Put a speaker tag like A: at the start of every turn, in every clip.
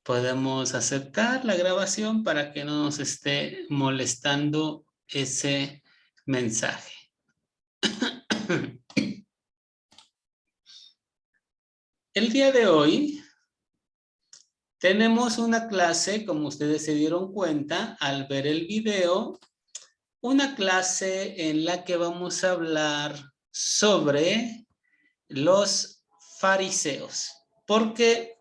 A: podemos aceptar la grabación para que no nos esté molestando ese mensaje. El día de hoy tenemos una clase, como ustedes se dieron cuenta al ver el video, una clase en la que vamos a hablar sobre los fariseos, porque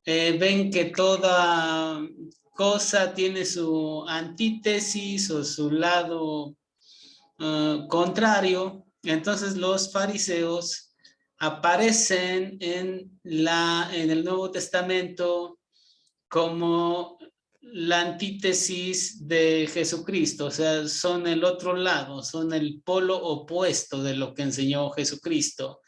A: ven que toda cosa tiene su antítesis o su lado contrario. Entonces los fariseos aparecen en el Nuevo Testamento como la antítesis de Jesucristo, o sea, son el otro lado, son el polo opuesto de lo que enseñó Jesucristo.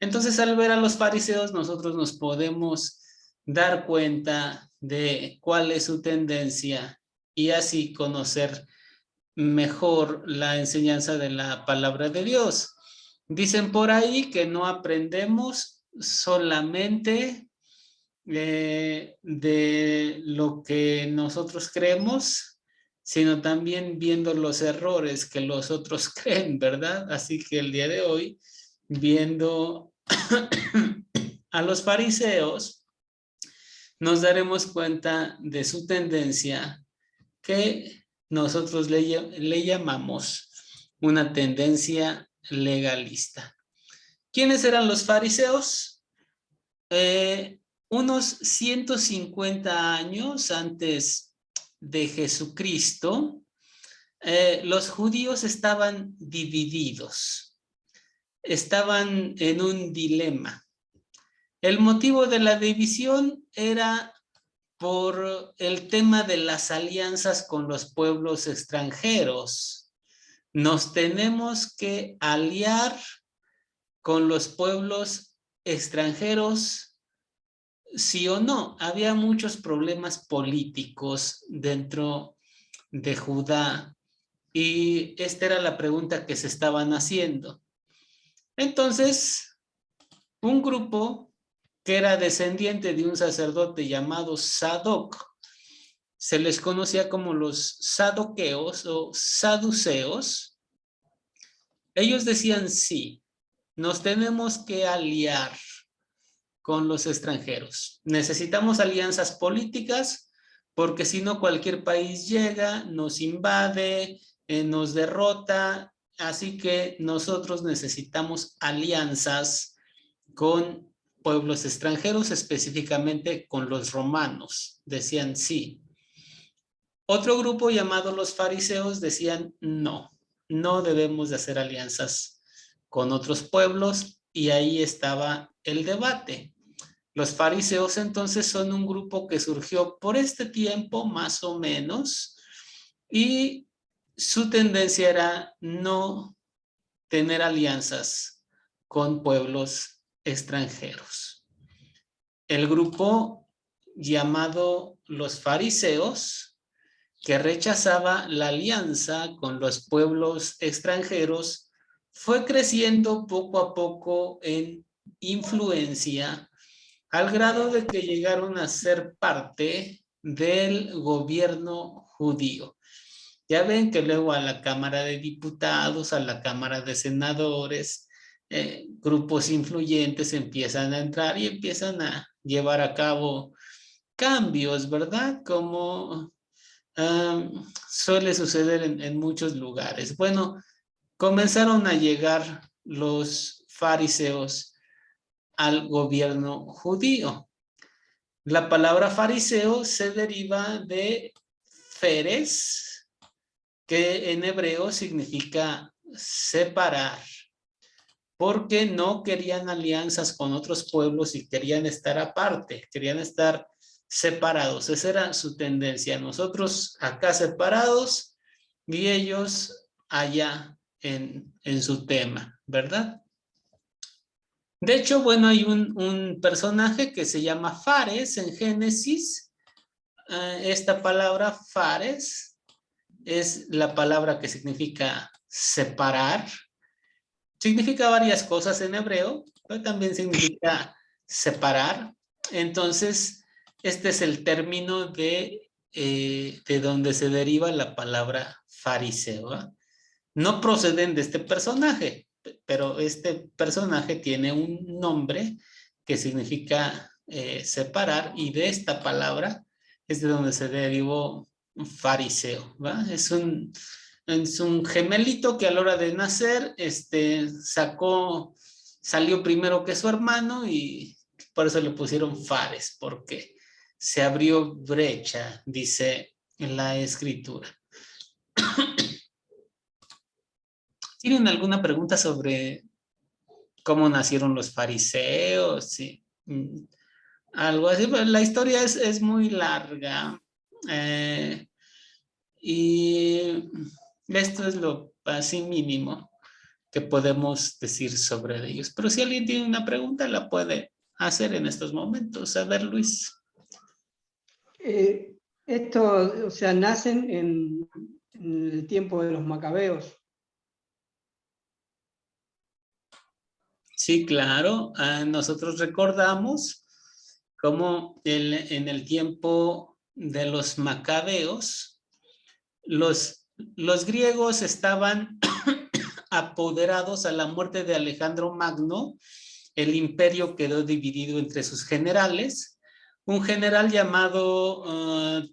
A: Entonces, al ver a los fariseos, nosotros nos podemos dar cuenta de cuál es su tendencia y así conocer mejor la enseñanza de la palabra de Dios. Dicen por ahí que no aprendemos solamente de lo que nosotros creemos, sino también viendo los errores que los otros creen, ¿verdad? Así que el día de hoy, viendo a los fariseos, nos daremos cuenta de su tendencia que nosotros le llamamos una tendencia legalista. ¿Quiénes eran los fariseos? Unos 150 años antes de Jesucristo, los judíos estaban divididos, estaban en un dilema. El motivo de la división era por el tema de las alianzas con los pueblos extranjeros. Nos tenemos que aliar con los pueblos extranjeros, sí o no. Había muchos problemas políticos dentro de Judá y esta era la pregunta que se estaban haciendo. Entonces, un grupo que era descendiente de un sacerdote llamado Sadoc, se les conocía como los sadoqueos o saduceos. Ellos decían sí, nos tenemos que aliar con los extranjeros. Necesitamos alianzas políticas porque si no cualquier país llega, nos invade, nos derrota, así que nosotros necesitamos alianzas con pueblos extranjeros, específicamente con los romanos. Decían sí. Otro grupo llamado los fariseos decían no, no debemos de hacer alianzas con otros pueblos y ahí estaba el debate. Los fariseos entonces son un grupo que surgió por este tiempo más o menos y su tendencia era no tener alianzas con pueblos extranjeros. El grupo llamado los fariseos, que rechazaba la alianza con los pueblos extranjeros, fue creciendo poco a poco en influencia al grado de que llegaron a ser parte del gobierno judío. Ya ven que luego a la Cámara de Diputados, a la Cámara de Senadores, grupos influyentes empiezan a entrar y empiezan a llevar a cabo cambios, ¿verdad? Como suele suceder en muchos lugares. Bueno, comenzaron a llegar los fariseos al gobierno judío. La palabra fariseo se deriva de feres, que en hebreo significa separar, porque no querían alianzas con otros pueblos y querían estar aparte, querían estar separados. Esa era su tendencia. Nosotros acá separados y ellos allá en su tema, ¿verdad? De hecho, bueno, hay un personaje que se llama Fares en Génesis. Esta palabra Fares es la palabra que significa separar. Significa varias cosas en hebreo, pero también significa separar. Entonces, este es el término de donde se deriva la palabra fariseo, ¿eh? No proceden de este personaje, pero este personaje tiene un nombre que significa separar, y de esta palabra es de donde se derivó fariseo, ¿va? Es un gemelito que a la hora de nacer salió primero que su hermano, y por eso le pusieron Fares, porque se abrió brecha, dice en la escritura. ¿Tienen alguna pregunta sobre cómo nacieron los fariseos? Sí. Algo así, pero la historia es muy larga. Y esto es lo así mínimo que podemos decir sobre ellos. Pero si alguien tiene una pregunta, la puede hacer en estos momentos. A ver, Luis.
B: Esto, o sea, nacen en el tiempo de los macabeos.
A: Sí, claro. Nosotros recordamos cómo en el tiempo de los macabeos, los griegos estaban apoderados a la muerte de Alejandro Magno. El imperio quedó dividido entre sus generales. Un general llamado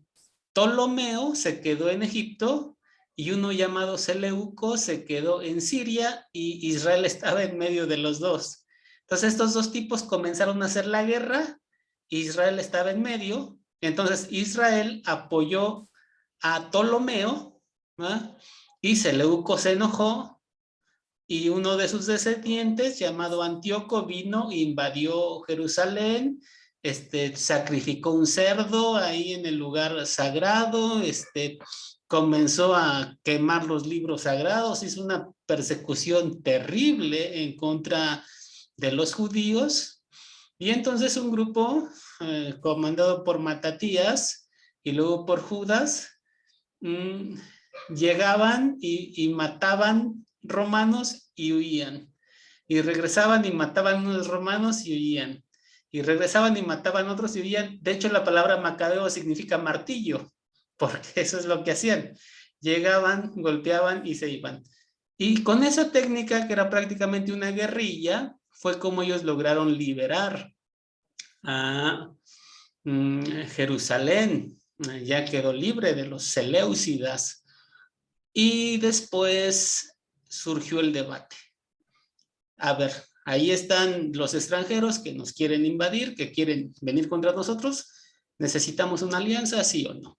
A: Ptolomeo se quedó en Egipto, y uno llamado Seleuco se quedó en Siria, y Israel estaba en medio de los dos. Entonces estos dos tipos comenzaron a hacer la guerra, Israel estaba en medio. Entonces Israel apoyó a Ptolomeo, ¿no? Y Seleuco se enojó, y uno de sus descendientes, llamado Antíoco, vino e invadió Jerusalén, sacrificó un cerdo ahí en el lugar sagrado, comenzó a quemar los libros sagrados, hizo una persecución terrible en contra de los judíos. Y entonces un grupo comandado por Matatías y luego por Judas, llegaban y mataban romanos y huían, y regresaban y mataban unos romanos y huían, y regresaban y mataban otros y huían. De hecho, la palabra macabeo significa martillo, porque eso es lo que hacían. Llegaban, golpeaban y se iban. Y con esa técnica, que era prácticamente una guerrilla, fue como ellos lograron liberar a Jerusalén. Ya quedó libre de los seleucidas. Y después surgió el debate. A ver, ahí están los extranjeros que nos quieren invadir, que quieren venir contra nosotros. ¿Necesitamos una alianza, sí o no?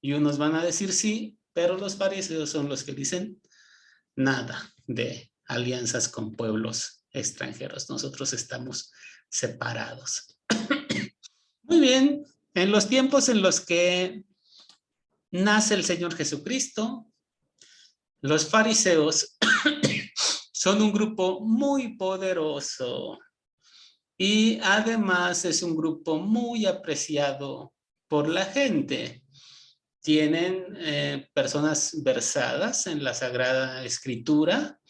A: Y unos van a decir sí, pero los fariseos son los que dicen nada de alianzas con pueblos extranjeros. Nosotros estamos separados. Muy bien, en los tiempos en los que nace el Señor Jesucristo, los fariseos son un grupo muy poderoso, y además es un grupo muy apreciado por la gente. Tienen personas versadas en la Sagrada Escritura,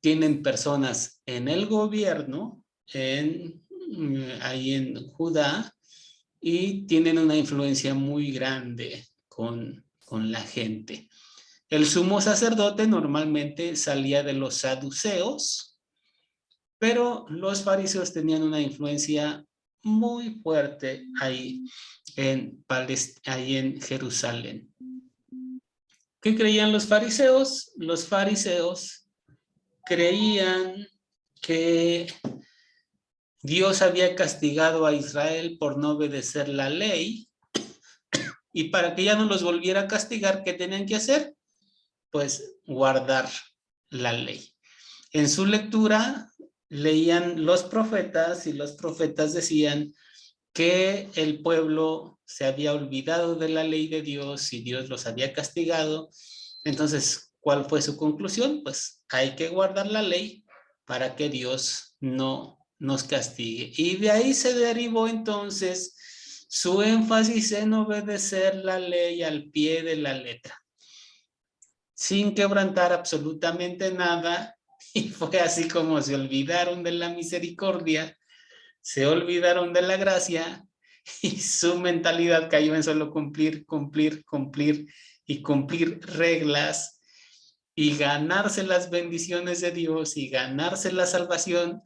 A: tienen personas en el gobierno, ahí en Judá, y tienen una influencia muy grande con la gente. El sumo sacerdote normalmente salía de los saduceos, pero los fariseos tenían una influencia muy fuerte ahí en Jerusalén. ¿Qué creían los fariseos? Los fariseos creían que Dios había castigado a Israel por no obedecer la ley, y para que ya no los volviera a castigar, ¿qué tenían que hacer? Pues guardar la ley. En su lectura leían los profetas, y los profetas decían que el pueblo se había olvidado de la ley de Dios y Dios los había castigado. Entonces, ¿cuál fue su conclusión? Pues hay que guardar la ley para que Dios no nos castigue. Y de ahí se derivó entonces su énfasis en obedecer la ley al pie de la letra, sin quebrantar absolutamente nada. Y fue así como se olvidaron de la misericordia, se olvidaron de la gracia, y su mentalidad cayó en solo cumplir, cumplir, cumplir y cumplir reglas y ganarse las bendiciones de Dios y ganarse la salvación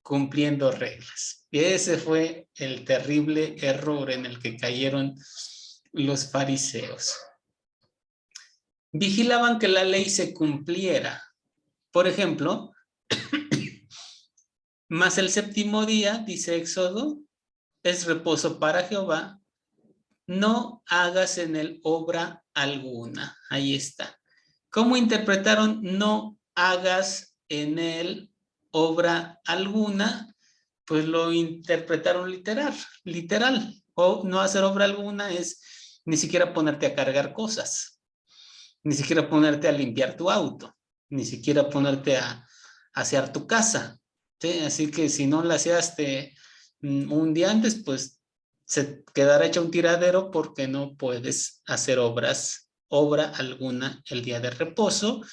A: cumpliendo reglas. Y ese fue el terrible error en el que cayeron los fariseos. Vigilaban que la ley se cumpliera. Por ejemplo, mas el séptimo día, dice Éxodo, es reposo para Jehová, no hagas en él obra alguna. Ahí está. ¿Cómo interpretaron no hagas en él obra alguna? Pues lo interpretaron literal. O no hacer obra alguna es ni siquiera ponerte a cargar cosas, ni siquiera ponerte a limpiar tu auto, ni siquiera ponerte a asear tu casa. ¿Sí? Así que si no la aseaste un día antes, pues se quedará hecho un tiradero porque no puedes hacer obra alguna el día de reposo.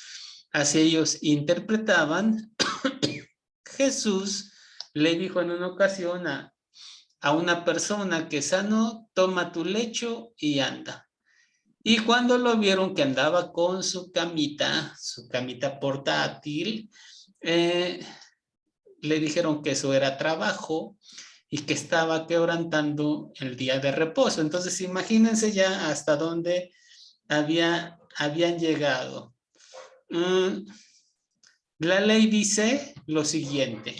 A: Así ellos interpretaban. Jesús le dijo en una ocasión a una persona que sanó, toma tu lecho y anda. Y cuando lo vieron que andaba con su camita portátil, le dijeron que eso era trabajo y que estaba quebrantando el día de reposo. Entonces imagínense ya hasta dónde habían llegado. La ley dice lo siguiente: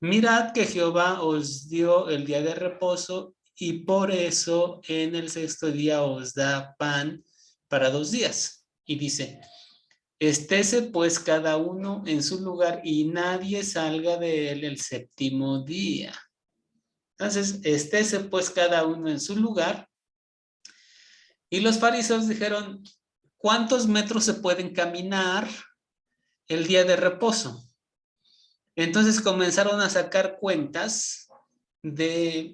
A: mirad que Jehová os dio el día de reposo y por eso en el sexto día os da pan para 2 días. Y dice, estése pues cada uno en su lugar y nadie salga de él el séptimo día. Entonces, estése pues cada uno en su lugar. Y los fariseos dijeron, ¿cuántos metros se pueden caminar el día de reposo? Entonces comenzaron a sacar cuentas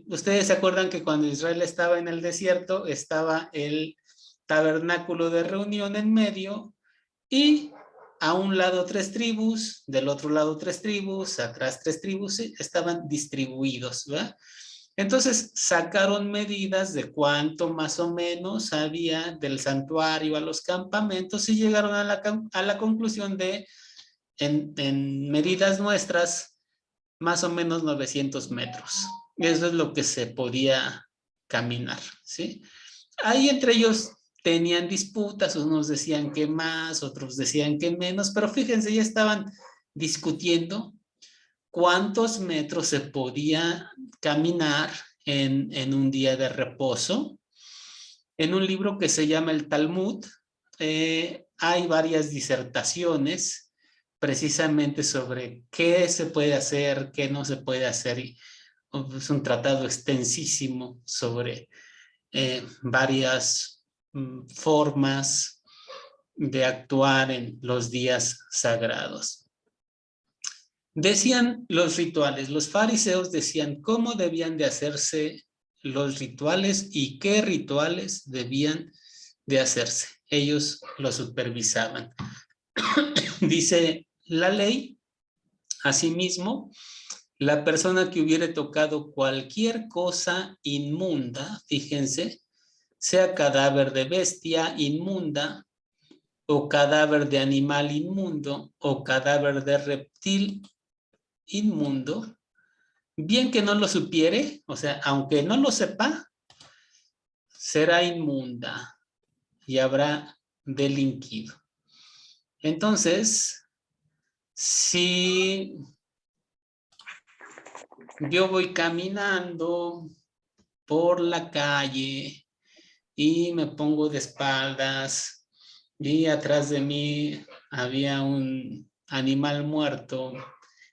A: ustedes se acuerdan que cuando Israel estaba en el desierto, estaba el tabernáculo de reunión en medio y a un lado 3 tribus, del otro lado 3 tribus, atrás 3 tribus, estaban distribuidos, ¿verdad? Entonces sacaron medidas de cuánto más o menos había del santuario a los campamentos y llegaron a la conclusión de, en medidas nuestras, más o menos 900 metros. Eso es lo que se podía caminar, ¿sí? Ahí entre ellos tenían disputas, unos decían que más, otros decían que menos, pero fíjense, ya estaban discutiendo cuántos metros se podía caminar en un día de reposo. En un libro que se llama el Talmud, hay varias disertaciones precisamente sobre qué se puede hacer, qué no se puede hacer. Es un tratado extensísimo sobre varias formas de actuar en los días sagrados. Decían los rituales, los fariseos decían cómo debían de hacerse los rituales y qué rituales debían de hacerse. Ellos lo supervisaban. Dice la ley, asimismo, la persona que hubiere tocado cualquier cosa inmunda, fíjense, sea cadáver de bestia inmunda, o cadáver de animal inmundo, o cadáver de reptil inmundo, bien que no lo supiere, o sea, aunque no lo sepa, será inmunda y habrá delinquido. Entonces, si yo voy caminando por la calle y me pongo de espaldas y atrás de mí había un animal muerto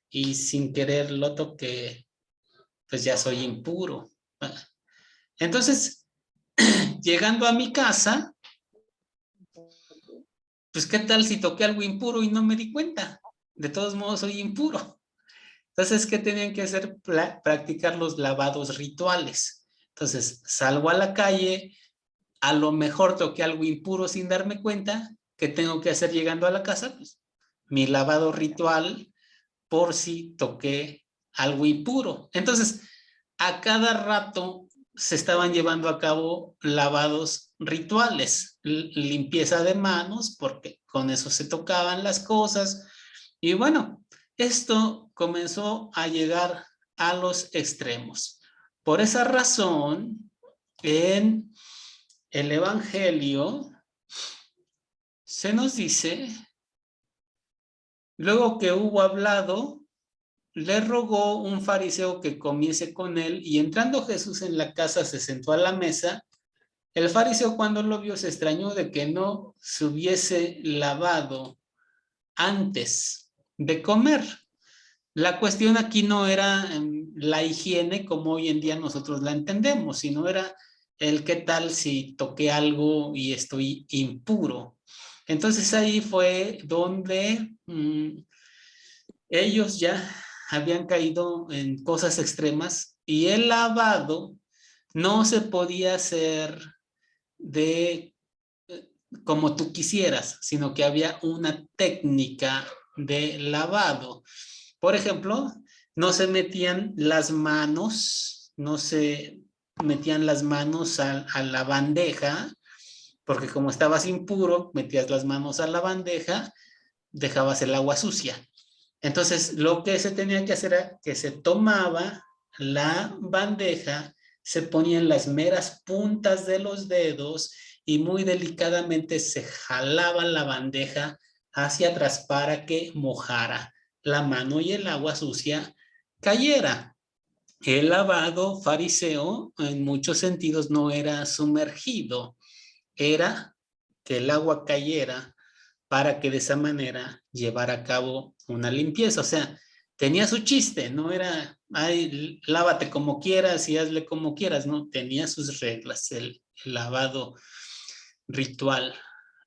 A: y sin querer lo toqué, pues ya soy impuro. Entonces, llegando a mi casa, pues qué tal si toqué algo impuro y no me di cuenta. De todos modos soy impuro. Entonces, ¿qué tenían que hacer? Practicar los lavados rituales. Entonces, salgo a la calle, a lo mejor toqué algo impuro sin darme cuenta. ¿Qué tengo que hacer llegando a la casa? Pues mi lavado ritual por si toqué algo impuro. Entonces, a cada rato se estaban llevando a cabo lavados rituales, limpieza de manos, porque con eso se tocaban las cosas. Y bueno, esto comenzó a llegar a los extremos. Por esa razón, en el Evangelio se nos dice, luego que hubo hablado, le rogó un fariseo que comiese con él, y entrando Jesús en la casa se sentó a la mesa. El fariseo, cuando lo vio, se extrañó de que no se hubiese lavado antes de comer. La cuestión aquí no era la higiene como hoy en día nosotros la entendemos, sino era el qué tal si toqué algo y estoy impuro. Entonces ahí fue donde ellos ya habían caído en cosas extremas, y el lavado no se podía hacer de como tú quisieras, sino que había una técnica de lavado. Por ejemplo, no se metían las manos, no se metían las manos a la bandeja, porque como estabas impuro, metías las manos a la bandeja, dejabas el agua sucia. Entonces, lo que se tenía que hacer era que se tomaba la bandeja, se ponían las meras puntas de los dedos y muy delicadamente se jalaba la bandeja hacia atrás para que mojara la mano y el agua sucia cayera. El lavado fariseo en muchos sentidos no era sumergido, era que el agua cayera para que de esa manera llevara a cabo una limpieza. O sea, tenía su chiste, no era, ay, lávate como quieras y hazle como quieras, no, tenía sus reglas, el lavado ritual.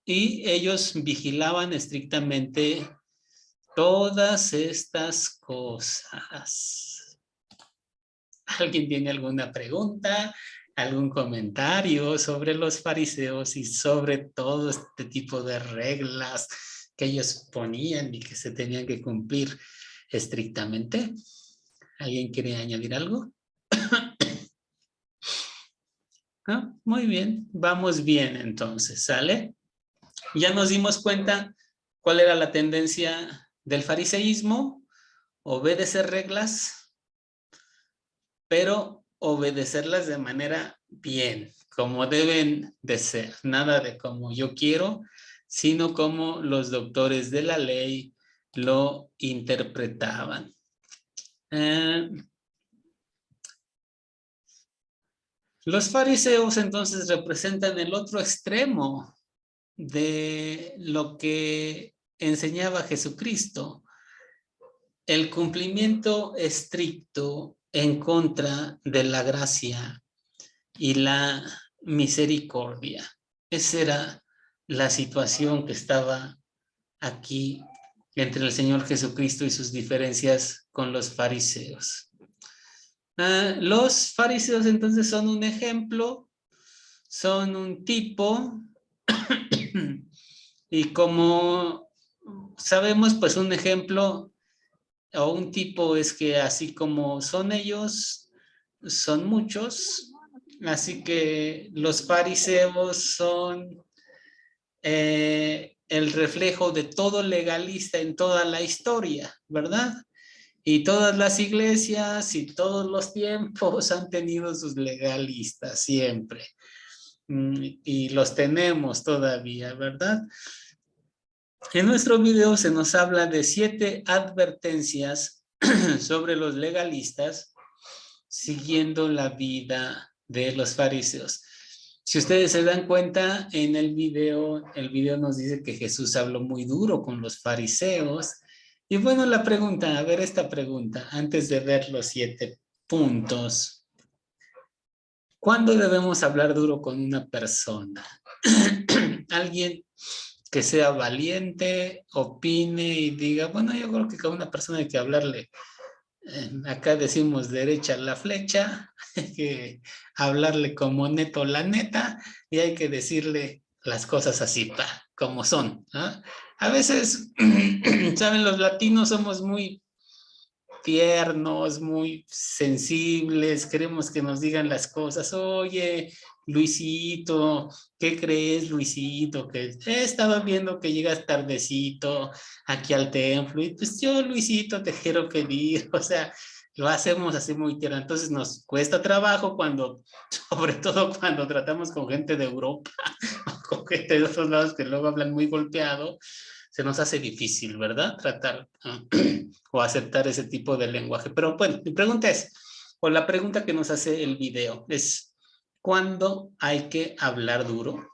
A: Y ellos vigilaban estrictamente todas estas cosas. ¿Alguien tiene alguna pregunta, algún comentario sobre los fariseos y sobre todo este tipo de reglas que ellos ponían y que se tenían que cumplir estrictamente? ¿Alguien quiere añadir algo? ¿No? Muy bien, vamos bien entonces, ¿sale? Ya nos dimos cuenta cuál era la tendencia del fariseísmo: obedecer reglas, pero obedecerlas de manera bien, como deben de ser, nada de como yo quiero, sino como los doctores de la ley lo interpretaban. Los fariseos entonces representan el otro extremo de lo que enseñaba Jesucristo, el cumplimiento estricto en contra de la gracia y la misericordia. Esa era la situación que estaba aquí entre el Señor Jesucristo y sus diferencias con los fariseos. Los fariseos entonces son un ejemplo, son un tipo, y como sabemos, pues un ejemplo o un tipo es que así como son ellos, son muchos. Así que los fariseos son el reflejo de todo legalista en toda la historia, ¿verdad? Y todas las iglesias y todos los tiempos han tenido sus legalistas siempre. Y los tenemos todavía, ¿verdad? En nuestro video se nos habla de 7 advertencias sobre los legalistas siguiendo la vida de los fariseos. Si ustedes se dan cuenta, en el video nos dice que Jesús habló muy duro con los fariseos. Y bueno, la pregunta, a ver esta pregunta, antes de ver los 7 puntos. ¿Cuándo debemos hablar duro con una persona? Alguien que sea valiente, opine y diga, bueno, yo creo que con una persona hay que hablarle, acá decimos derecha la flecha, hay que hablarle como neto la neta, y hay que decirle las cosas así, como son, ¿no? A veces, saben, los latinos somos muy tiernos, muy sensibles, queremos que nos digan las cosas. Oye, Luisito, ¿qué crees, Luisito? Que estaba viendo que llegas tardecito aquí al templo y pues yo, Luisito, te quiero pedir, o sea, lo hacemos así muy tierno. Entonces nos cuesta trabajo cuando, sobre todo cuando tratamos con gente de Europa, con gente de otros lados que luego hablan muy golpeado, se nos hace difícil, ¿verdad? Tratar o aceptar ese tipo de lenguaje. Pero bueno, mi pregunta es, o la pregunta que nos hace el video es, ¿cuándo hay que hablar duro?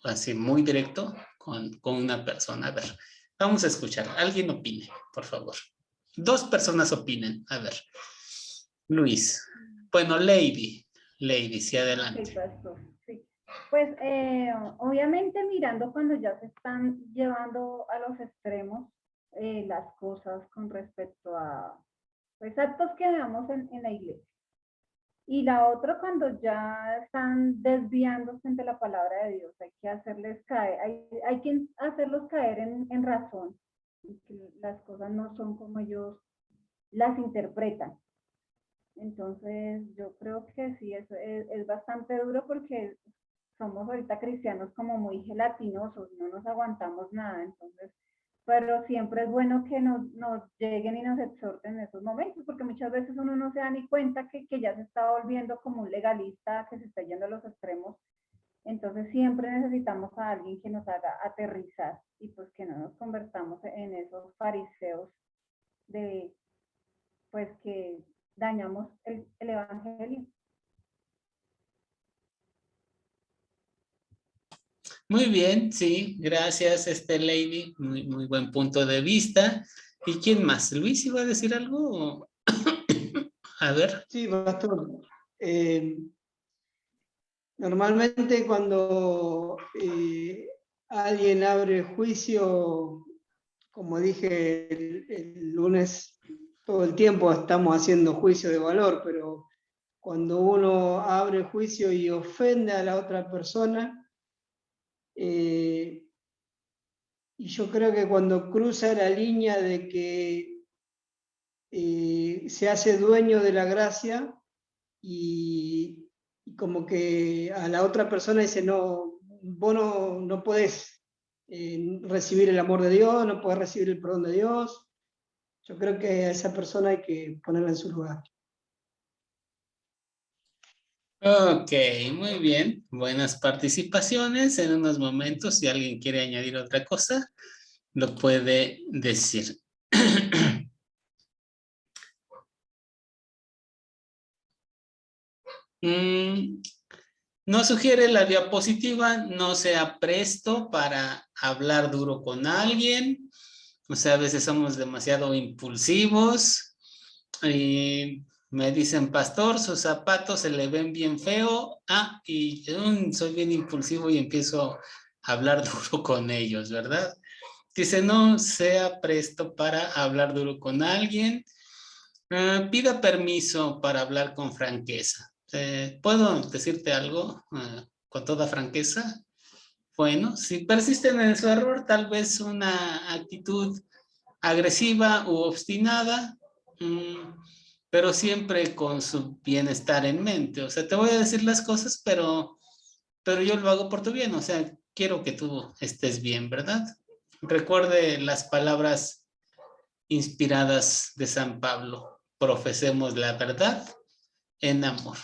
A: Así muy directo con una persona. A ver, vamos a escuchar. Alguien opine, por favor. Dos personas opinen. A ver. Luis. Bueno, Lady, sí, adelante.
C: Ok, pastor, sí. Pues obviamente mirando cuando ya se están llevando a los extremos las cosas con respecto a pues, actos que veamos en la iglesia. Y la otra cuando ya están desviándose de la palabra de Dios, hay que hacerles caer, hay que hacerlos caer en razón, y que las cosas no son como ellos las interpretan. Entonces, yo creo que sí, es bastante duro porque somos ahorita cristianos como muy gelatinosos, no nos aguantamos nada, entonces, pero siempre es bueno que nos lleguen y nos exhorten en esos momentos, porque muchas veces uno no se da ni cuenta que ya se está volviendo como un legalista, que se está yendo a los extremos, entonces siempre necesitamos a alguien que nos haga aterrizar y pues que no nos convertamos en esos fariseos de, pues que dañamos el evangelio.
A: Muy bien, sí, gracias, Lady. Muy buen punto de vista. ¿Y quién más? ¿Luis iba a decir algo? A ver.
B: Sí, pastor. Normalmente cuando alguien abre juicio, como dije el lunes, todo el tiempo estamos haciendo juicio de valor, pero cuando uno abre juicio y ofende a la otra persona, y yo creo que cuando cruza la línea de que se hace dueño de la gracia y como que a la otra persona dice, no, vos no podés recibir el amor de Dios, no podés recibir el perdón de Dios. Yo creo que a esa persona hay que ponerla en su lugar.
A: Ok, muy bien. Buenas participaciones. En unos momentos, si alguien quiere añadir otra cosa, lo puede decir. Nos sugiere la diapositiva, no sea presto para hablar duro con alguien. O sea, a veces somos demasiado impulsivos. Y me dicen, pastor, sus zapatos se le ven bien feo. Y soy bien impulsivo y empiezo a hablar duro con ellos, ¿verdad? Dice, no sea presto para hablar duro con alguien. Pida permiso para hablar con franqueza. ¿Puedo decirte algo con toda franqueza? Bueno, si persisten en su error, tal vez una actitud agresiva u obstinada, pero siempre con su bienestar en mente. O sea, te voy a decir las cosas, pero yo lo hago por tu bien. O sea, quiero que tú estés bien, ¿verdad? Recuerde las palabras inspiradas de San Pablo. Profesemos la verdad en amor.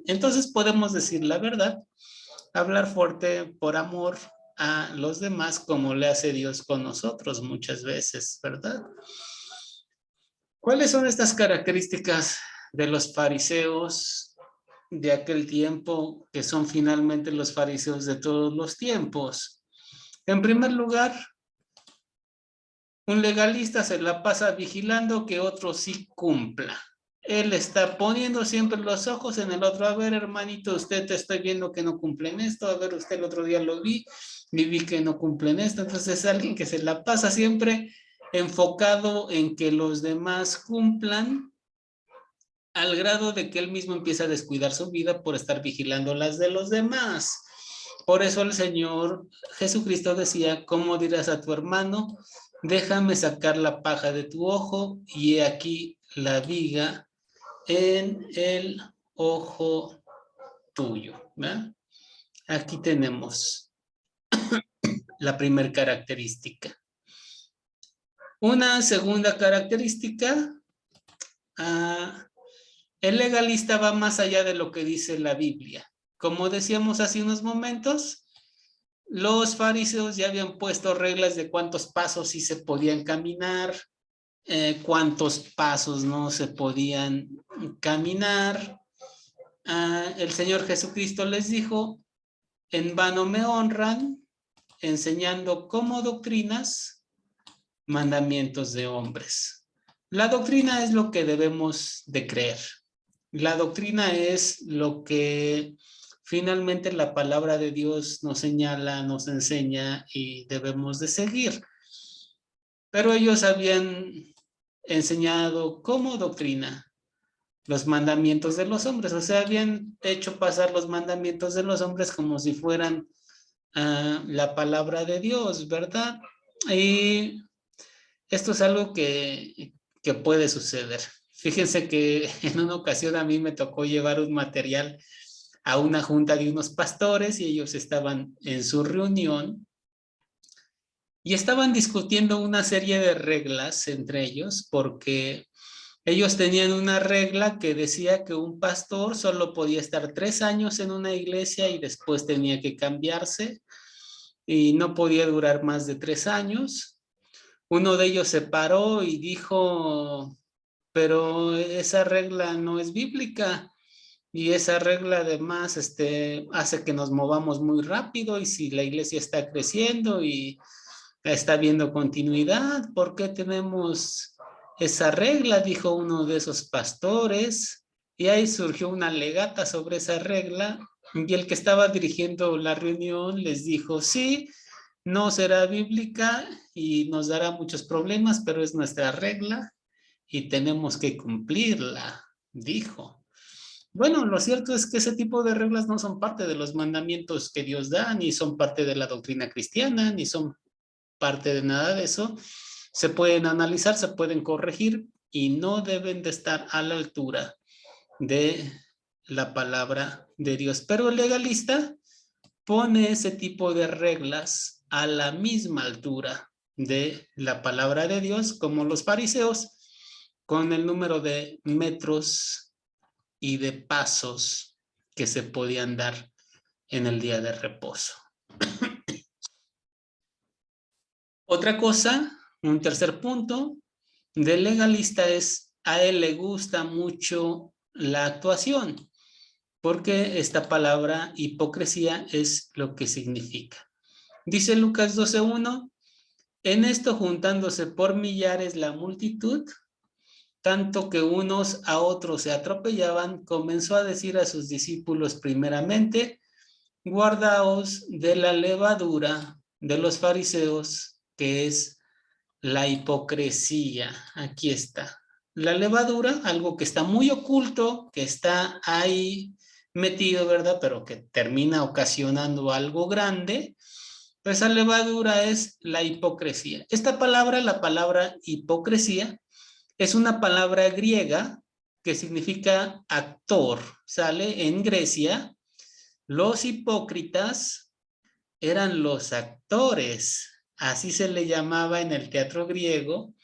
A: Entonces podemos decir la verdad, hablar fuerte por amor a los demás como le hace Dios con nosotros muchas veces, ¿verdad? ¿Cuáles son estas características de los fariseos de aquel tiempo que son finalmente los fariseos de todos los tiempos? En primer lugar, un legalista se la pasa vigilando que otro sí cumpla. Él está poniendo siempre los ojos en el otro. A ver, hermanito, usted te estoy viendo que no cumplen esto. A ver, usted el otro día lo vi y vi que no cumplen esto. Entonces es alguien que se la pasa siempre enfocado en que los demás cumplan, al grado de que él mismo empieza a descuidar su vida por estar vigilando las de los demás. Por eso el Señor Jesucristo decía, ¿cómo dirás a tu hermano? déjame sacar la paja de tu ojo y he aquí la viga en el ojo tuyo. ¿Verdad? Aquí tenemos la primera característica. Una segunda característica, el legalista va más allá de lo que dice la Biblia. Como decíamos hace unos momentos, los fariseos ya habían puesto reglas de cuántos pasos sí se podían caminar, cuántos pasos no se podían caminar. El Señor Jesucristo les dijo, en vano me honran, enseñando como doctrinas mandamientos de hombres. La doctrina es lo que debemos de creer. La doctrina es lo que finalmente la palabra de Dios nos señala, nos enseña y debemos de seguir. Pero ellos habían enseñado como doctrina los mandamientos de los hombres, o sea, habían hecho pasar los mandamientos de los hombres como si fueran la palabra de Dios, ¿verdad? Y esto es algo que puede suceder. Fíjense que en una ocasión a mí me tocó llevar un material a una junta de unos pastores y ellos estaban en su reunión y estaban discutiendo una serie de reglas entre ellos porque ellos tenían una regla que decía que un pastor solo podía estar 3 años en una iglesia y después tenía que cambiarse y no podía durar más de 3 años. Uno de ellos se paró y dijo, pero esa regla no es bíblica y esa regla además hace que nos movamos muy rápido y si la iglesia está creciendo y está viendo continuidad, ¿por qué tenemos esa regla? Dijo uno de esos pastores y ahí surgió una legata sobre esa regla y el que estaba dirigiendo la reunión les dijo, sí, no será bíblica y nos dará muchos problemas, pero es nuestra regla y tenemos que cumplirla, dijo. Bueno, lo cierto es que ese tipo de reglas no son parte de los mandamientos que Dios da, ni son parte de la doctrina cristiana, ni son parte de nada de eso. Se pueden analizar, se pueden corregir y no deben de estar a la altura de la palabra de Dios. Pero el legalista pone ese tipo de reglas a la misma altura de la palabra de Dios, como los fariseos, con el número de metros y de pasos que se podían dar en el día de reposo. Otra cosa, un tercer punto del legalista es, a él le gusta mucho la actuación, porque esta palabra hipocresía es lo que significa. Dice Lucas 12:1, en esto juntándose por millares la multitud, tanto que unos a otros se atropellaban, comenzó a decir a sus discípulos primeramente, guardaos de la levadura de los fariseos, que es la hipocresía. Aquí está. La levadura, algo que está muy oculto, que está ahí metido, ¿verdad? Pero que termina ocasionando algo grande. Pues esa levadura es la hipocresía. Esta palabra, la palabra hipocresía, es una palabra griega que significa actor. Sale en Grecia. Los hipócritas eran los actores. Así se le llamaba en el teatro griego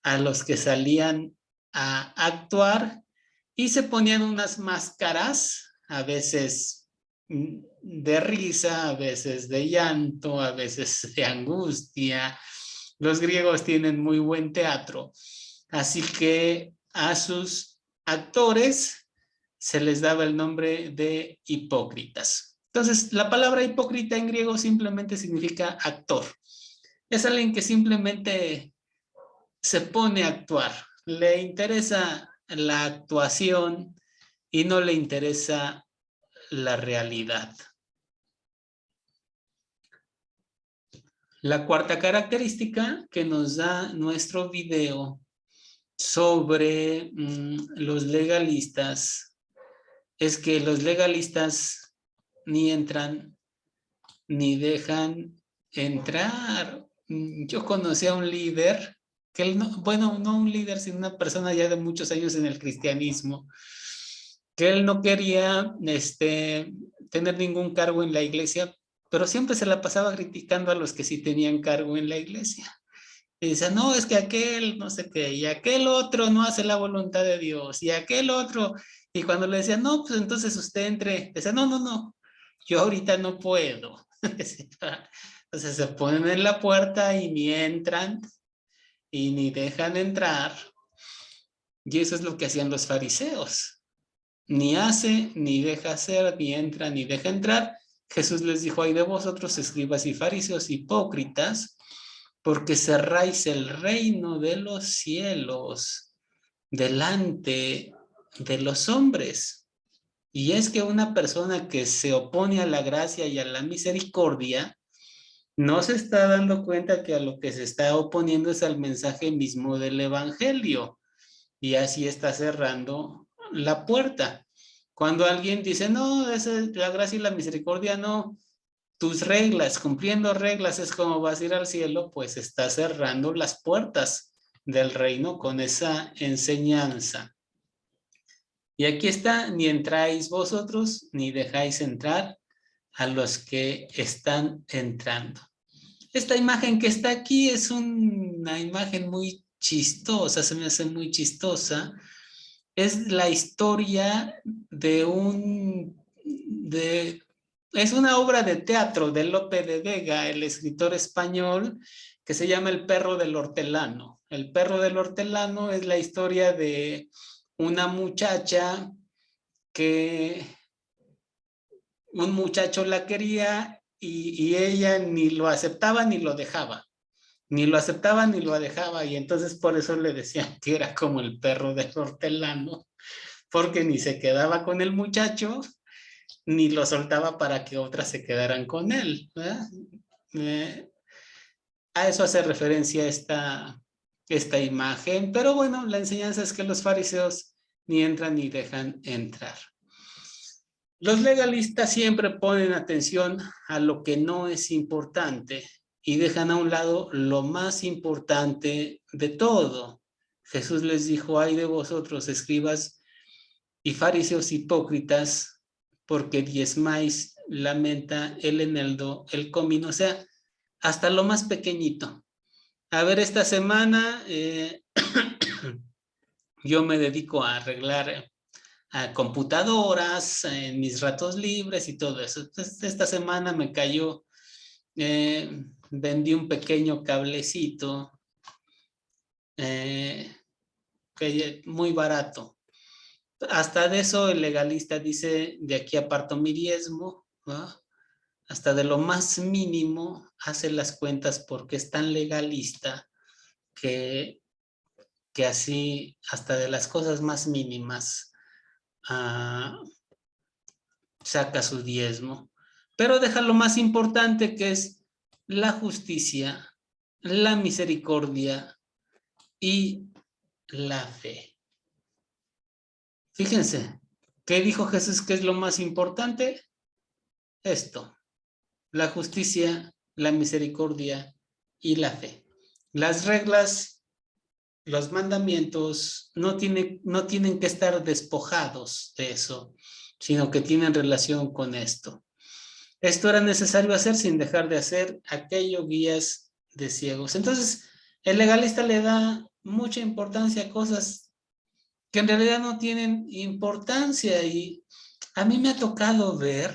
A: a los que salían a actuar y se ponían unas máscaras, a veces de risa, a veces de llanto, a veces de angustia. Los griegos tienen muy buen teatro, así que a sus actores se les daba el nombre de hipócritas. Entonces, la palabra hipócrita en griego simplemente significa actor. Es alguien que simplemente se pone a actuar. Le interesa la actuación y no le interesa la realidad. La cuarta característica que nos da nuestro video sobre los legalistas es que los legalistas ni entran ni dejan entrar. yo conocí a un líder, que él no, bueno, no un líder, sino una persona ya de muchos años en el cristianismo, que él no quería tener ningún cargo en la iglesia, pero siempre se la pasaba criticando a los que sí tenían cargo en la iglesia. Y dice, no, es que aquel no sé qué, y aquel otro no hace la voluntad de Dios, y aquel otro, y cuando le decía, no, pues entonces usted entre, dice, no, no, no, yo ahorita no puedo. Entonces se ponen en la puerta y ni entran, y ni dejan entrar. Y eso es lo que hacían los fariseos. Ni hace, ni deja hacer, ni entra, ni deja entrar. Jesús les dijo, ay de vosotros, escribas y fariseos hipócritas, porque cerráis el reino de los cielos delante de los hombres. Y es que una persona que se opone a la gracia y a la misericordia no se está dando cuenta que a lo que se está oponiendo es al mensaje mismo del evangelio, y así está cerrando la puerta. Cuando alguien dice, no, esa es la gracia y la misericordia, no, tus reglas, cumpliendo reglas es como vas a ir al cielo, pues está cerrando las puertas del reino con esa enseñanza. Y aquí está, ni entráis vosotros, ni dejáis entrar a los que están entrando. Esta imagen que está aquí es una imagen muy chistosa, se me hace muy chistosa. Es la historia es una obra de teatro de Lope de Vega, el escritor español, que se llama El perro del hortelano. El perro del hortelano es la historia de una muchacha que un muchacho la quería y ella ni lo aceptaba ni lo dejaba. Ni lo aceptaba ni lo dejaba, y entonces por eso le decían que era como el perro del hortelano, porque ni se quedaba con el muchacho, ni lo soltaba para que otras se quedaran con él. A eso hace referencia esta imagen, pero bueno, la enseñanza es que los fariseos ni entran ni dejan entrar. Los legalistas siempre ponen atención a lo que no es importante y dejan a un lado lo más importante de todo. Jesús les dijo, ay de vosotros, escribas y fariseos hipócritas, porque diezmáis la menta, el eneldo, el comino, o sea, hasta lo más pequeñito. A ver, esta semana yo me dedico a arreglar a computadoras en mis ratos libres y todo eso. Entonces, esta semana me cayó, vendí un pequeño cablecito muy barato. Hasta de eso el legalista dice, de aquí aparto mi diezmo, ¿no? Hasta de lo más mínimo hace las cuentas porque es tan legalista que así, hasta de las cosas más mínimas, saca su diezmo. Pero deja lo más importante, que es la justicia, la misericordia y la fe. Fíjense, ¿qué dijo Jesús que es lo más importante? Esto, la justicia, la misericordia y la fe. Las reglas, los mandamientos no tienen que estar despojados de eso, sino que tienen relación con esto. Esto era necesario hacer sin dejar de hacer aquello, guías de ciegos. Entonces, el legalista le da mucha importancia a cosas que en realidad no tienen importancia, y a mí me ha tocado ver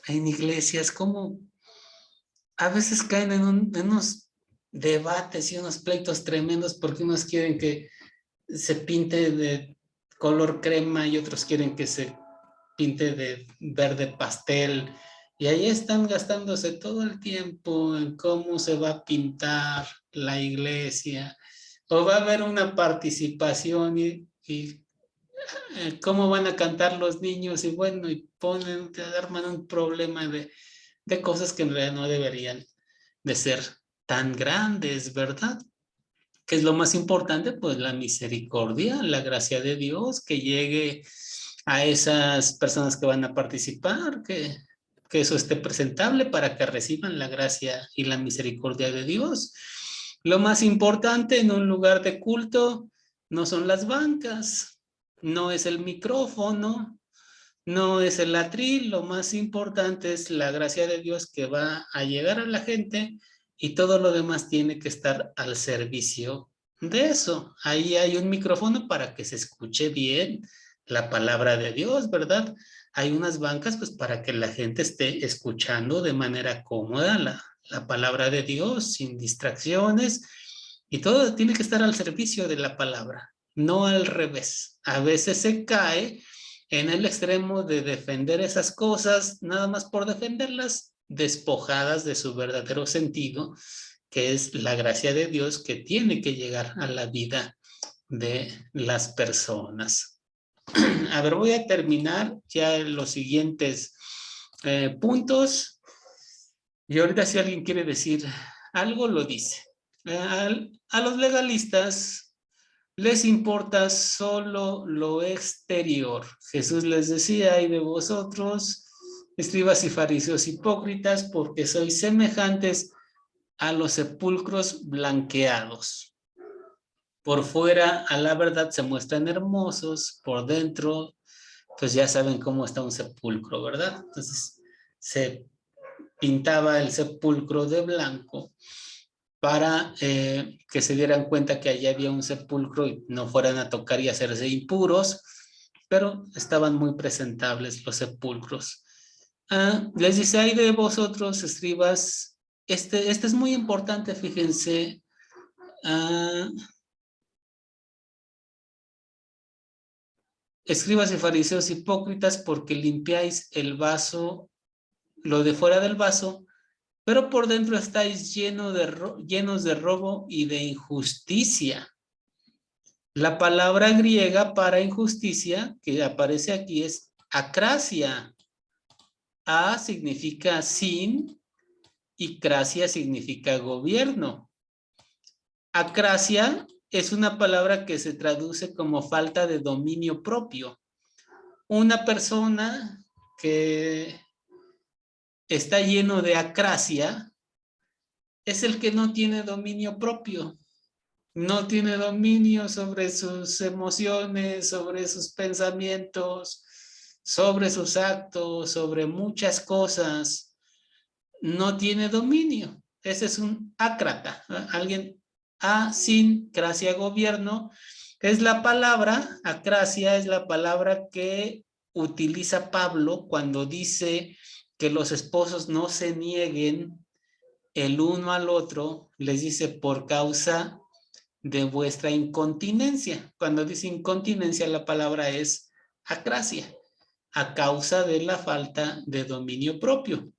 A: en iglesias cómo a veces caen en unos debates y unos pleitos tremendos porque unos quieren que se pinte de color crema y otros quieren que se pinte de verde pastel, y ahí están gastándose todo el tiempo en cómo se va a pintar la iglesia, o va a haber una participación y cómo van a cantar los niños, y bueno, y arman un problema de cosas que en realidad no deberían de ser tan grandes, ¿verdad? ¿Qué es lo más importante? Pues la misericordia, la gracia de Dios, que llegue a esas personas que van a participar, que que eso esté presentable para que reciban la gracia y la misericordia de Dios. Lo más importante en un lugar de culto no son las bancas, no es el micrófono, no es el atril, lo más importante es la gracia de Dios que va a llegar a la gente y todo lo demás tiene que estar al servicio de eso. Ahí hay un micrófono para que se escuche bien la palabra de Dios, ¿verdad? Hay unas bancas pues para que la gente esté escuchando de manera cómoda la palabra de Dios, sin distracciones, y todo tiene que estar al servicio de la palabra, no al revés. A veces se cae en el extremo de defender esas cosas, nada más por defenderlas, despojadas de su verdadero sentido, que es la gracia de Dios que tiene que llegar a la vida de las personas. A ver, voy a terminar ya los siguientes puntos. Y ahorita si alguien quiere decir algo, lo dice. A los legalistas les importa solo lo exterior. Jesús les decía, ay de vosotros, escribas y fariseos hipócritas, porque sois semejantes a los sepulcros blanqueados. Por fuera, a la verdad, se muestran hermosos, por dentro, pues ya saben cómo está un sepulcro, ¿verdad? Entonces, se pintaba el sepulcro de blanco para que se dieran cuenta que allá había un sepulcro y no fueran a tocar y hacerse impuros, pero estaban muy presentables los sepulcros. Les dice, ay de vosotros, escribas, este es muy importante, fíjense, escribas y fariseos hipócritas, porque limpiáis el vaso, lo de fuera del vaso, pero por dentro estáis llenos de robo y de injusticia. La palabra griega para injusticia que aparece aquí es acrasia. A significa sin y cracia significa gobierno. Acrasia es una palabra que se traduce como falta de dominio propio. Una persona que está lleno de acrasia es el que no tiene dominio propio. No tiene dominio sobre sus emociones, sobre sus pensamientos, sobre sus actos, sobre muchas cosas. No tiene dominio. Ese es un ácrata, ¿no? Alguien sin cracia gobierno. Es la palabra, acracia es la palabra que utiliza Pablo cuando dice que los esposos no se nieguen el uno al otro, les dice por causa de vuestra incontinencia. Cuando dice incontinencia, la palabra es acrasia, a causa de la falta de dominio propio.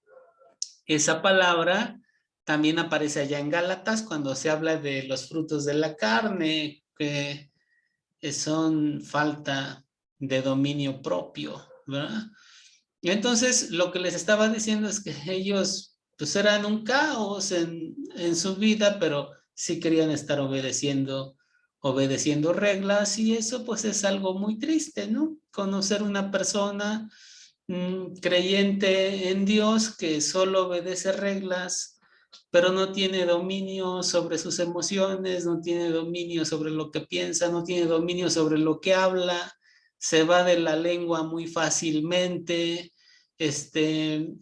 A: Esa palabra también aparece allá en Gálatas cuando se habla de los frutos de la carne, que son falta de dominio propio, ¿verdad? Y entonces lo que les estaba diciendo es que ellos pues eran un caos en su vida, pero sí querían estar obedeciendo reglas, y eso pues es algo muy triste, ¿no? Conocer una persona creyente en Dios que solo obedece reglas, pero no tiene dominio sobre sus emociones, no tiene dominio sobre lo que piensa, no tiene dominio sobre lo que habla, se va de la lengua muy fácilmente,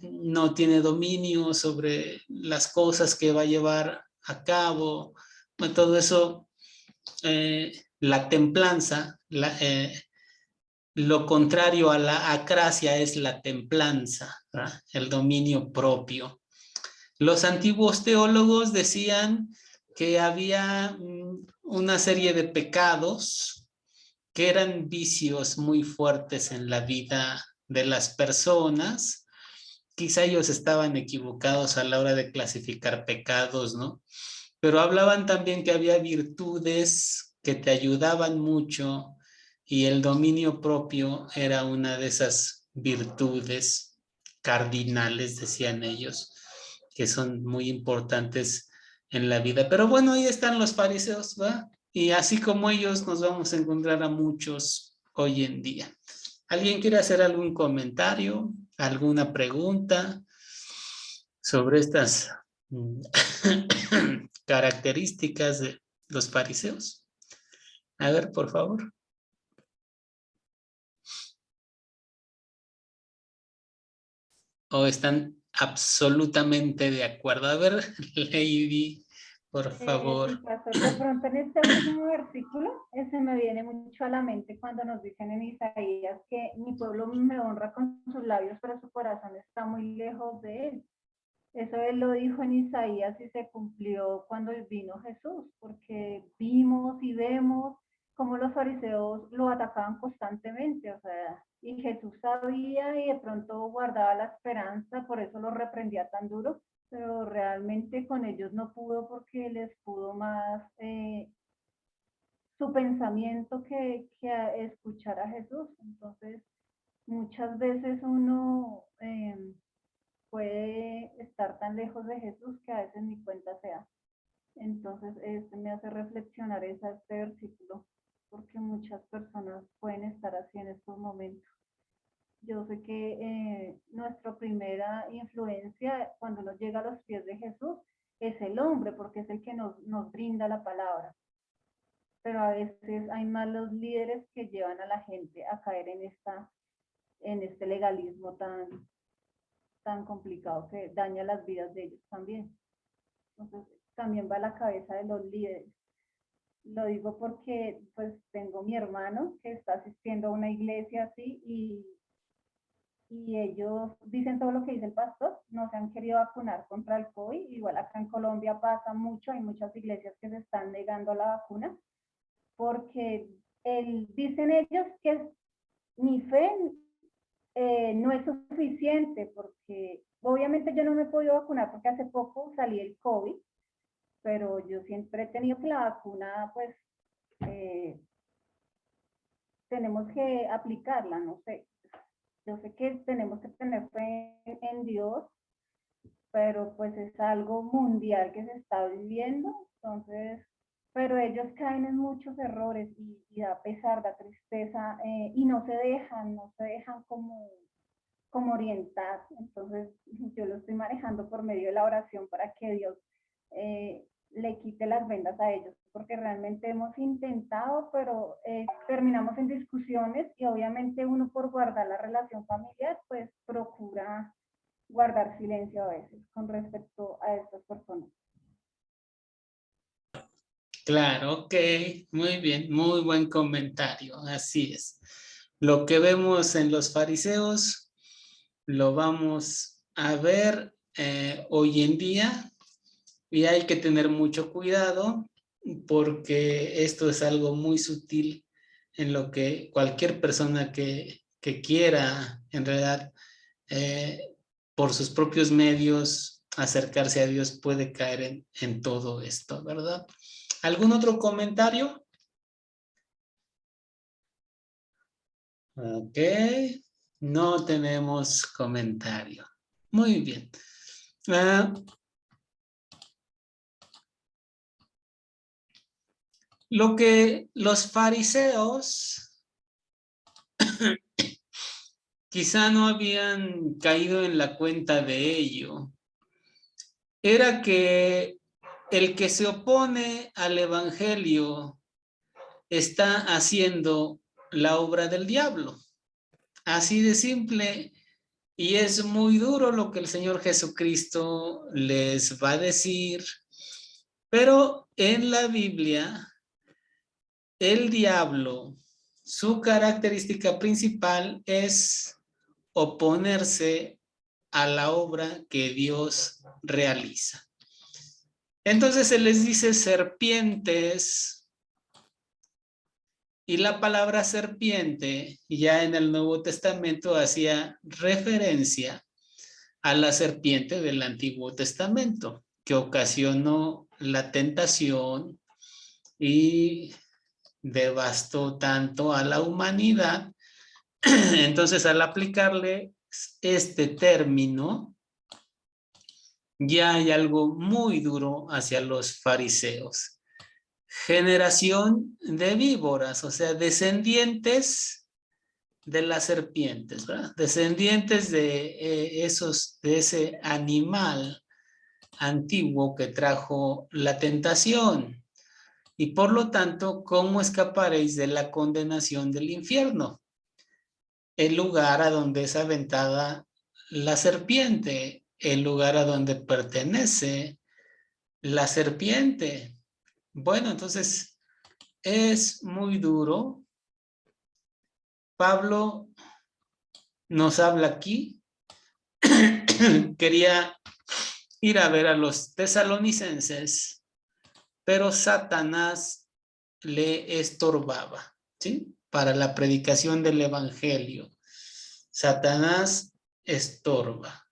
A: no tiene dominio sobre las cosas que va a llevar a cabo. Bueno, todo eso, la templanza, lo contrario a la acracia es la templanza, ¿verdad? El dominio propio. Los antiguos teólogos decían que había una serie de pecados que eran vicios muy fuertes en la vida de las personas. Quizá ellos estaban equivocados a la hora de clasificar pecados, ¿no? Pero hablaban también que había virtudes que te ayudaban mucho, y el dominio propio era una de esas virtudes cardinales, decían ellos, que son muy importantes en la vida. Pero bueno, ahí están los fariseos, ¿va? Y así como ellos nos vamos a encontrar a muchos hoy en día. ¿Alguien quiere hacer algún comentario, alguna pregunta sobre estas características de los fariseos? A ver, por favor. ¿O están absolutamente de acuerdo? A ver, Lady, por favor.
C: Sí, pastor, de pronto en este último versículo se me viene mucho a la mente cuando nos dicen en Isaías que mi pueblo me honra con sus labios, pero su corazón está muy lejos de él. Eso él lo dijo en Isaías y se cumplió cuando vino Jesús, porque vimos y vemos cómo los fariseos lo atacaban constantemente, o sea, y Jesús sabía y de pronto guardaba la esperanza, por eso lo reprendía tan duro, pero realmente con ellos no pudo porque les pudo más su pensamiento que escuchar a Jesús. Entonces, muchas veces uno puede estar tan lejos de Jesús que a veces ni cuenta se da. Entonces, me hace reflexionar este versículo, porque muchas personas pueden estar así en estos momentos. Yo sé que nuestra primera influencia cuando uno llega a los pies de Jesús es el hombre, porque es el que nos brinda la palabra. Pero a veces hay malos líderes que llevan a la gente a caer en este legalismo tan complicado que daña las vidas de ellos también. Entonces, también va a la cabeza de los líderes. Lo digo porque pues tengo mi hermano que está asistiendo a una iglesia así y ellos dicen todo lo que dice el pastor, no se han querido vacunar contra el COVID, igual acá en Colombia pasa mucho, hay muchas iglesias que se están negando la vacuna, porque dicen ellos que mi fe no es suficiente, porque obviamente yo no me he podido vacunar porque hace poco salí el COVID, pero yo siempre he tenido que la vacuna, pues, tenemos que aplicarla, no sé. Yo sé que tenemos que tener fe en Dios, pero pues es algo mundial que se está viviendo, entonces, pero ellos caen en muchos errores y da pesar, da tristeza, y no se dejan como orientar. Entonces, yo lo estoy manejando por medio de la oración para que Dios le quite las vendas a ellos, porque realmente hemos intentado, pero terminamos en discusiones y obviamente uno por guardar la relación familiar, pues procura guardar silencio a veces con respecto a estas personas.
A: Claro, ok, muy bien, muy buen comentario, así es. Lo que vemos en los fariseos lo vamos a ver hoy en día y hay que tener mucho cuidado porque esto es algo muy sutil en lo que cualquier persona que quiera en realidad por sus propios medios acercarse a Dios puede caer en todo esto, ¿verdad? ¿Algún otro comentario? Ok, no tenemos comentario. Muy bien. Lo que los fariseos quizá no habían caído en la cuenta de ello, era que el que se opone al evangelio está haciendo la obra del diablo. Así de simple. Y es muy duro lo que el Señor Jesucristo les va a decir. Pero en la Biblia, el diablo, su característica principal es oponerse a la obra que Dios realiza. Entonces se les dice serpientes, y la palabra serpiente ya en el Nuevo Testamento hacía referencia a la serpiente del Antiguo Testamento, que ocasionó la tentación y devastó tanto a la humanidad. Entonces, al aplicarle este término, ya hay algo muy duro hacia los fariseos. Generación de víboras, o sea, descendientes de las serpientes, ¿verdad? Descendientes de ese animal antiguo que trajo la tentación. Y por lo tanto, ¿cómo escaparéis de la condenación del infierno? El lugar a donde es aventada la serpiente, el lugar a donde pertenece la serpiente. Bueno, entonces es muy duro. Pablo nos habla aquí. Quería ir a ver a los tesalonicenses, pero Satanás le estorbaba, ¿sí? Para la predicación del evangelio. Satanás estorba.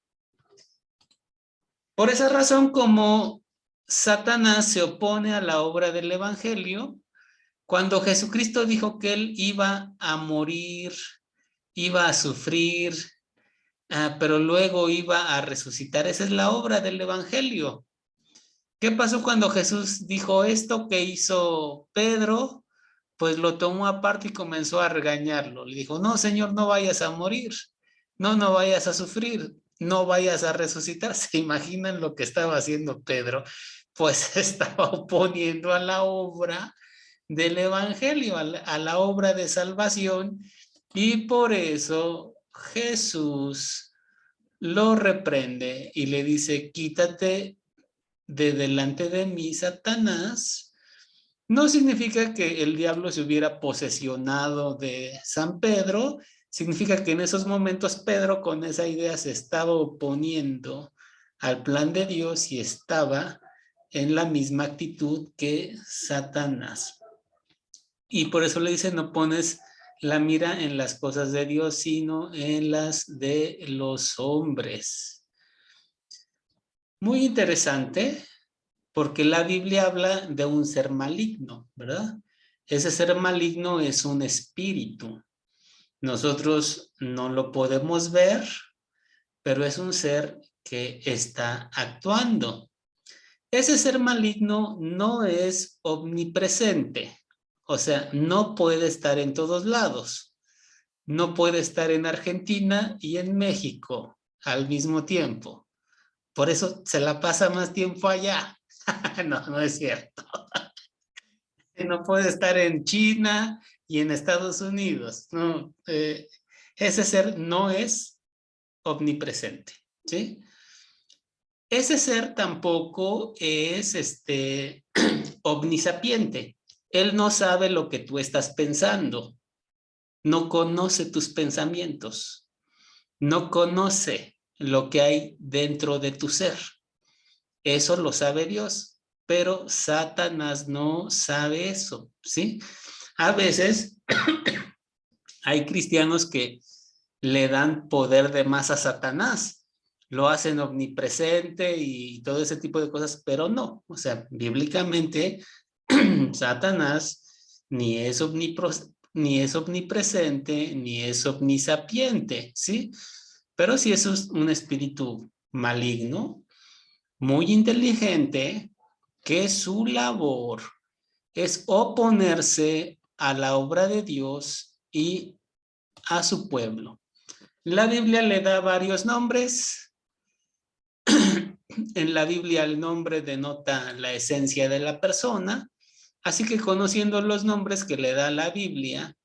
A: Por esa razón, como Satanás se opone a la obra del evangelio, cuando Jesucristo dijo que él iba a morir, iba a sufrir, pero luego iba a resucitar. Esa es la obra del evangelio. ¿Qué pasó cuando Jesús dijo esto? ¿Qué hizo Pedro? Pues lo tomó aparte y comenzó a regañarlo. Le dijo, no, Señor, no vayas a morir. No, no vayas a sufrir. No vayas a resucitar. ¿Se imaginan lo que estaba haciendo Pedro? Pues se estaba oponiendo a la obra del evangelio, a la obra de salvación. Y por eso Jesús lo reprende y le dice, quítate de delante de mí, Satanás. No significa que el diablo se hubiera posesionado de San Pedro, significa que en esos momentos Pedro con esa idea se estaba oponiendo al plan de Dios y estaba en la misma actitud que Satanás. Y por eso le dice, no pones la mira en las cosas de Dios, sino en las de los hombres. Muy interesante, porque la Biblia habla de un ser maligno, ¿verdad? Ese ser maligno es un espíritu. Nosotros no lo podemos ver, pero es un ser que está actuando. Ese ser maligno no es omnipresente, o sea, no puede estar en todos lados. No puede estar en Argentina y en México al mismo tiempo. Por eso se la pasa más tiempo allá. No, no es cierto. No puede estar en China y en Estados Unidos. No, ese ser no es omnipresente, ¿sí? Ese ser tampoco es omnisapiente. Él no sabe lo que tú estás pensando. No conoce tus pensamientos. No conoce lo que hay dentro de tu ser. Eso lo sabe Dios, pero Satanás no sabe eso, ¿sí? A veces hay cristianos que le dan poder de más a Satanás, lo hacen omnipresente y todo ese tipo de cosas, pero no, o sea, bíblicamente Satanás ni es omnipresente, ni es omnisapiente, ¿sí? Pero sí es un espíritu maligno, muy inteligente, que su labor es oponerse a la obra de Dios y a su pueblo. La Biblia le da varios nombres. En la Biblia el nombre denota la esencia de la persona, así que conociendo los nombres que le da la Biblia,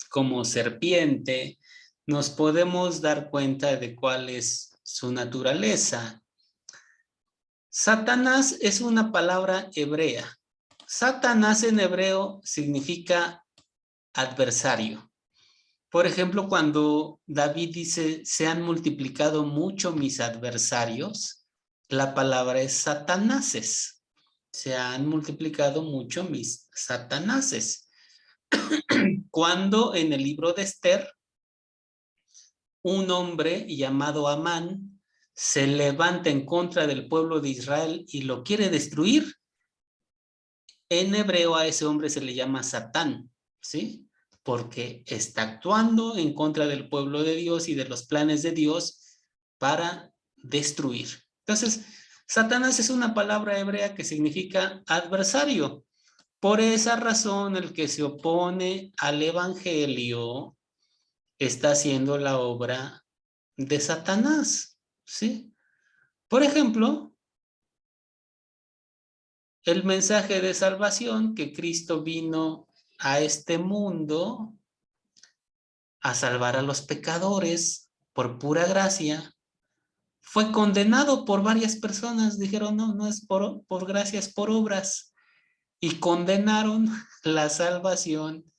A: como serpiente, nos podemos dar cuenta de cuál es su naturaleza. Satanás es una palabra hebrea. Satanás en hebreo significa adversario. Por ejemplo, cuando David dice, se han multiplicado mucho mis adversarios, la palabra es satanases. Se han multiplicado mucho mis satanases. Cuando en el libro de Esther, un hombre llamado Amán se levanta en contra del pueblo de Israel y lo quiere destruir, en hebreo a ese hombre se le llama Satán, ¿sí? Porque está actuando en contra del pueblo de Dios y de los planes de Dios para destruir. Entonces, Satanás es una palabra hebrea que significa adversario. Por esa razón, el que se opone al evangelio está haciendo la obra de Satanás, ¿sí? Por ejemplo, el mensaje de salvación que Cristo vino a este mundo a salvar a los pecadores por pura gracia, fue condenado por varias personas. Dijeron, no, no es por gracia, es por obras. Y condenaron la salvación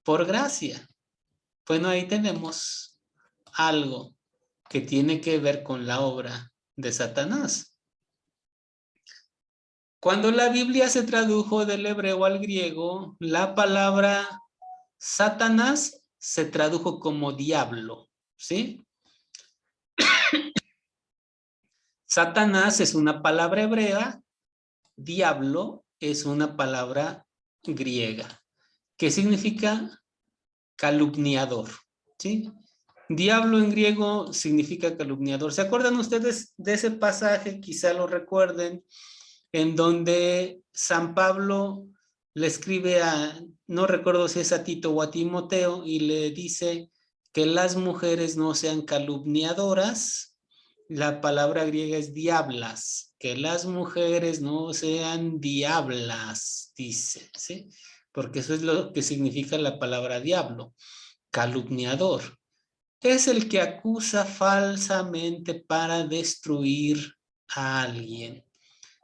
A: por gracia. Bueno, ahí tenemos algo que tiene que ver con la obra de Satanás. Cuando la Biblia se tradujo del hebreo al griego, la palabra Satanás se tradujo como diablo, ¿sí? Satanás es una palabra hebrea, diablo es una palabra griega, que significa calumniador, ¿sí? Diablo en griego significa calumniador. ¿Se acuerdan ustedes de ese pasaje? Quizá lo recuerden, en donde San Pablo le escribe a, no recuerdo si es a Tito o a Timoteo, y le dice que las mujeres no sean calumniadoras. La palabra griega es diablas, que las mujeres no sean diablas, dice, ¿sí? Porque eso es lo que significa la palabra diablo, calumniador. Es el que acusa falsamente para destruir a alguien.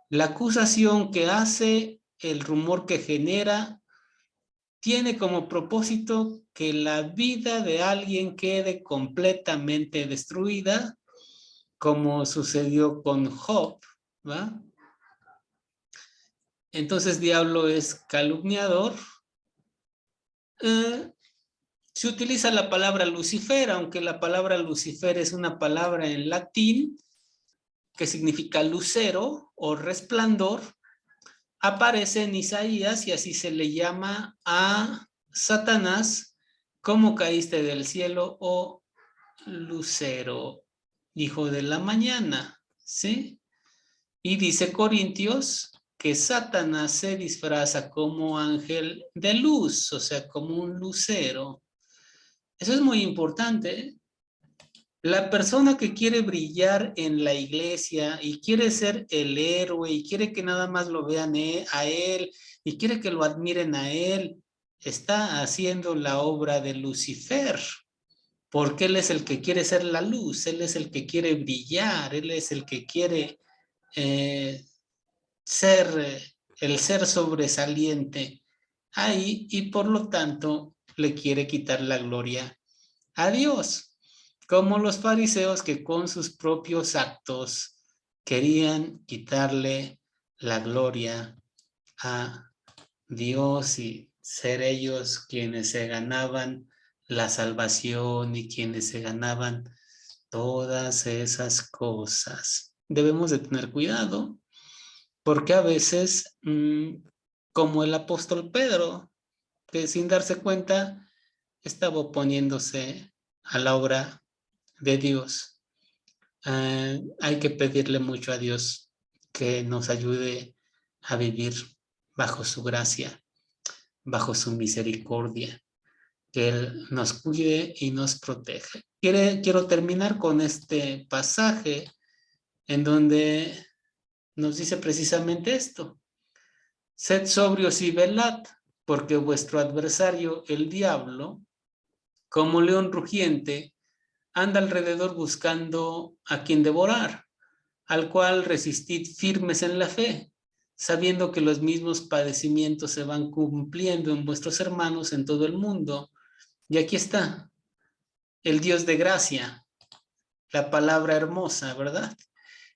A: La acusación que hace, el rumor que genera, tiene como propósito que la vida de alguien quede completamente destruida, como sucedió con Job, ¿va? Entonces, diablo es calumniador. Se utiliza la palabra Lucifer, aunque la palabra Lucifer es una palabra en latín que significa lucero o resplandor. Aparece en Isaías y así se le llama a Satanás, como caíste del cielo, oh lucero, hijo de la mañana, ¿sí? Y dice Corintios que Satanás se disfraza como ángel de luz, o sea, como un lucero. Eso es muy importante, ¿eh? La persona que quiere brillar en la iglesia y quiere ser el héroe y quiere que nada más lo vean a él y quiere que lo admiren a él, está haciendo la obra de Lucifer, porque él es el que quiere ser la luz, él es el que quiere brillar, él es el que quiere ser el ser sobresaliente ahí, y por lo tanto le quiere quitar la gloria a Dios, como los fariseos que con sus propios actos querían quitarle la gloria a Dios y ser ellos quienes se ganaban la salvación y quienes se ganaban todas esas cosas. Debemos de tener cuidado, porque a veces, como el apóstol Pedro, que sin darse cuenta estaba oponiéndose a la obra de Dios. Hay que pedirle mucho a Dios que nos ayude a vivir bajo su gracia, bajo su misericordia, que Él nos cuide y nos protege. Quiero terminar con este pasaje en donde nos dice precisamente esto: sed sobrios y velad, porque vuestro adversario, el diablo, como león rugiente, anda alrededor buscando a quien devorar, al cual resistid firmes en la fe, sabiendo que los mismos padecimientos se van cumpliendo en vuestros hermanos en todo el mundo. Y aquí está, el Dios de gracia, la palabra hermosa, ¿verdad?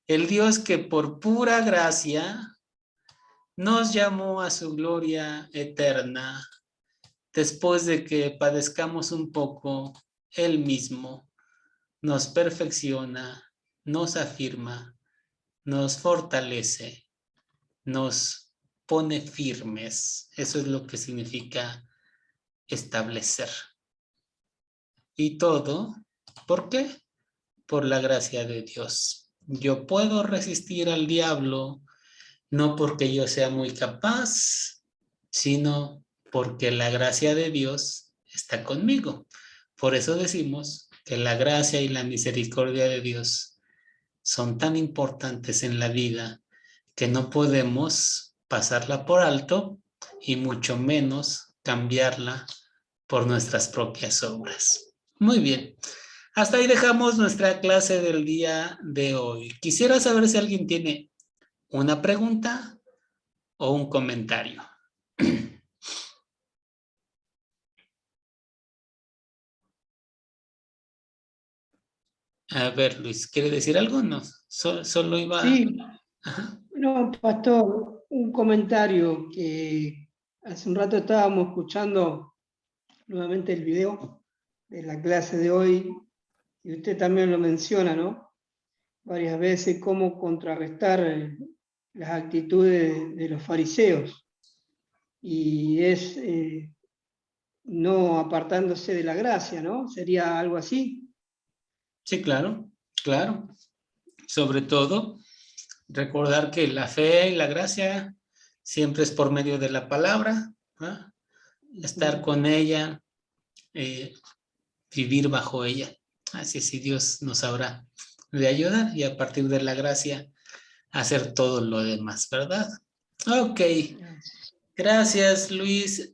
A: El Dios que por pura gracia nos llamó a su gloria eterna, después de que padezcamos un poco. Él mismo nos perfecciona, nos afirma, nos fortalece, nos pone firmes. Eso es lo que significa establecer. Y todo, ¿por qué? Por la gracia de Dios. Yo puedo resistir al diablo no porque yo sea muy capaz, sino porque la gracia de Dios está conmigo. Por eso decimos que la gracia y la misericordia de Dios son tan importantes en la vida que no podemos pasarla por alto y mucho menos cambiarla por nuestras propias obras. Muy bien. Hasta ahí dejamos nuestra clase del día de hoy. Quisiera saber si alguien tiene una pregunta o un comentario. A ver, Luis, ¿quiere decir algo? No, solo iba...
B: Sí,
A: Ajá.
B: no, pastor, un comentario que hace un rato estábamos escuchando nuevamente el video de la clase de hoy, y usted también lo menciona, ¿no? Varias veces cómo contrarrestar las actitudes de los fariseos, y es no apartándose de la gracia, ¿no? Sería algo así.
A: Sí, claro, claro. Sobre todo, recordar que la fe y la gracia siempre es por medio de la palabra, ¿ah? Estar con ella, vivir bajo ella. Así es, y Dios nos sabrá de ayudar y a partir de la gracia hacer todo lo demás, ¿verdad? Ok, gracias Luis.